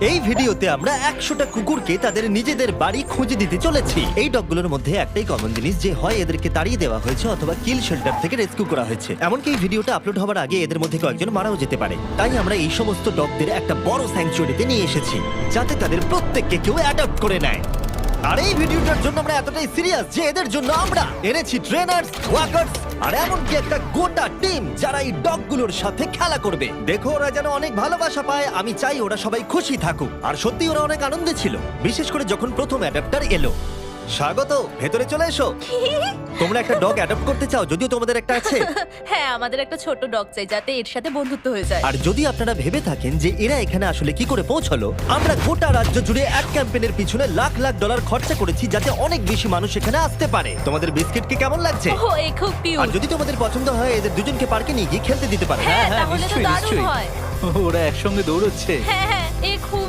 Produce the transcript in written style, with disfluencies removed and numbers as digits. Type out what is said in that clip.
এই ভিডিওতে আমরা 100টা কুকুরকে তাদের নিজেদের বাড়ি খুঁজে দিতে চলেছি। এই ডগগুলোর মধ্যে একটাই কমন জিনিস, যে হয় এদেরকে তাড়িয়ে দেওয়া হয়েছে অথবা কিল শেল্টার থেকে রেস্কিউ করা হয়েছে। এমনকি এই ভিডিওটা আপলোড হওয়ার আগে এদের মধ্যে কয়েকজন মারাও যেতে পারে। তাই আমরা এই সমস্ত ডগদের একটা বড় স্যাংচুয়ারিতে নিয়ে এসেছি, যাতে তাদের প্রত্যেককে কেউ অ্যাডপ্ট করে নেয়। আর এই ভিডিওটার জন্য আমরা এতটাই সিরিয়াস যে এদের জন্য আমরা এনেছি ট্রেনার্স, ওয়াকার্স আর এমনকি একটা গোটা টিম যারা এই ডগগুলোর সাথে খেলা করবে। দেখো, ওরা যেন অনেক ভালোবাসা পায়। আমি চাই ওরা সবাই খুশি থাকুক। আর সত্যি ওরা অনেক আনন্দে ছিল, বিশেষ করে যখন প্রথম অ্যাডাপ্টার এলো। স্বাগত, ভেতরে চলে এসো। তোমরা একটা ডগ অ্যাডপ্ট করতে চাও? যদিও তোমাদের একটা আছে। হ্যাঁ, আমাদের একটা ছোট ডগ চাই যাতে এর সাথে বন্ধুত্ব হয়ে যায়। আর যদি আপনারা ভেবে থাকেন যে এরা এখানে আসলে কি করে পৌঁছলো, আমরা গোটা রাজ্য জুড়ে এক ক্যাম্পেইনের পিছনে লাখ লাখ ডলার খরচা করেছি যাতে অনেক বেশি মানুষ এখানে আসতে পারে। তোমাদের বিস্কিটকে কেমন লাগছে? ও, এই খুব আর কিউট। যদি তোমাদের পছন্দ হয় এদের দুজনকে পার্কে নিয়ে গিয়ে খেলতে দিতে পারে। হ্যাঁ, হ্যাঁ, তাহলে তো নিশ্চয়ই, দারুণ নিশ্চয়ই। হয়। ওরা একসঙ্গে দৌড়চ্ছে। হ্যাঁ হ্যাঁ,